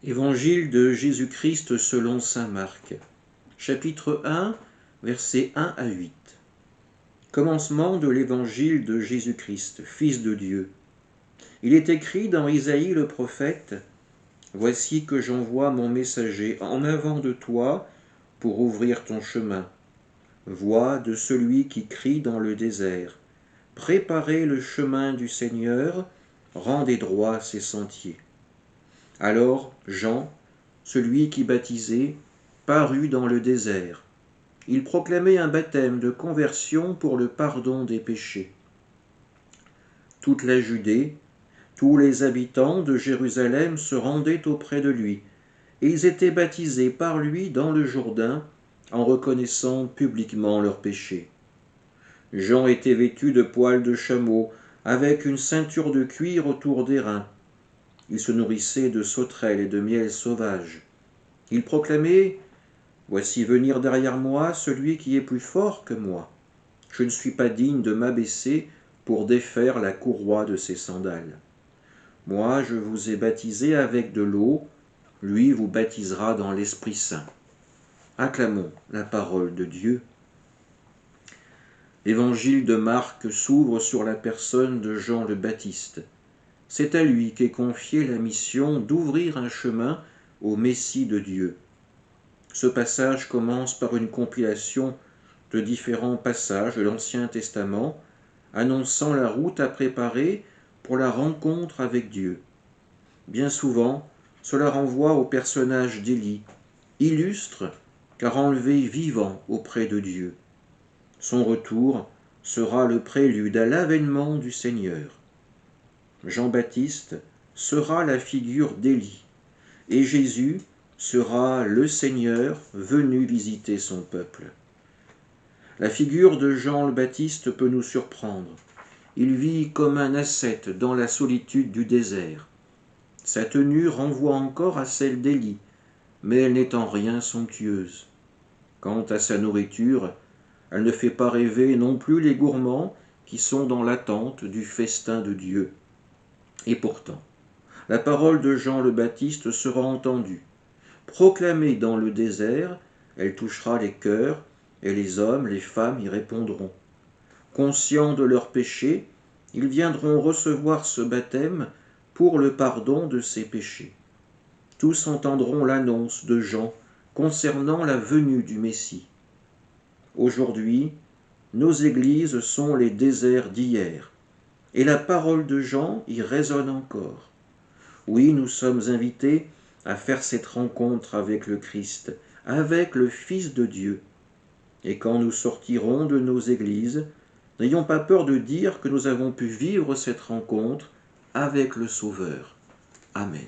Évangile de Jésus-Christ selon saint Marc, chapitre 1, versets 1 à 8. Commencement de l'évangile de Jésus-Christ, Fils de Dieu. Il est écrit dans Isaïe le prophète : « Voici que j'envoie mon messager en avant de toi pour ouvrir ton chemin. Voix de celui qui crie dans le désert. Préparez le chemin du Seigneur, rendez droits ses sentiers. » Alors Jean, celui qui baptisait, parut dans le désert. Il proclamait un baptême de conversion pour le pardon des péchés. Toute la Judée, tous les habitants de Jérusalem se rendaient auprès de lui, et ils étaient baptisés par lui dans le Jourdain, en reconnaissant publiquement leurs péchés. Jean était vêtu de poils de chameau, avec une ceinture de cuir autour des reins. Il se nourrissait de sauterelles et de miel sauvage. Il proclamait : « Voici venir derrière moi celui qui est plus fort que moi. Je ne suis pas digne de m'abaisser pour défaire la courroie de ses sandales. Moi, je vous ai baptisé avec de l'eau, lui vous baptisera dans l'Esprit Saint. » Acclamons la parole de Dieu. L'évangile de Marc s'ouvre sur la personne de Jean le Baptiste. C'est à lui qu'est confiée la mission d'ouvrir un chemin au Messie de Dieu. Ce passage commence par une compilation de différents passages de l'Ancien Testament, annonçant la route à préparer pour la rencontre avec Dieu. Bien souvent, cela renvoie au personnage d'Élie, illustre car enlevé vivant auprès de Dieu. Son retour sera le prélude à l'avènement du Seigneur. Jean-Baptiste sera la figure d'Élie, et Jésus sera le Seigneur venu visiter son peuple. La figure de Jean le Baptiste peut nous surprendre. Il vit comme un ascète dans la solitude du désert. Sa tenue renvoie encore à celle d'Élie, mais elle n'est en rien somptueuse. Quant à sa nourriture, elle ne fait pas rêver non plus les gourmands qui sont dans l'attente du festin de Dieu. Et pourtant, la parole de Jean le Baptiste sera entendue. Proclamée dans le désert, elle touchera les cœurs, et les hommes, les femmes y répondront. Conscients de leurs péchés, ils viendront recevoir ce baptême pour le pardon de ses péchés. Tous entendront l'annonce de Jean concernant la venue du Messie. Aujourd'hui, nos églises sont les déserts d'hier, et la parole de Jean y résonne encore. Oui, nous sommes invités à faire cette rencontre avec le Christ, avec le Fils de Dieu. Et quand nous sortirons de nos églises, n'ayons pas peur de dire que nous avons pu vivre cette rencontre avec le Sauveur. Amen.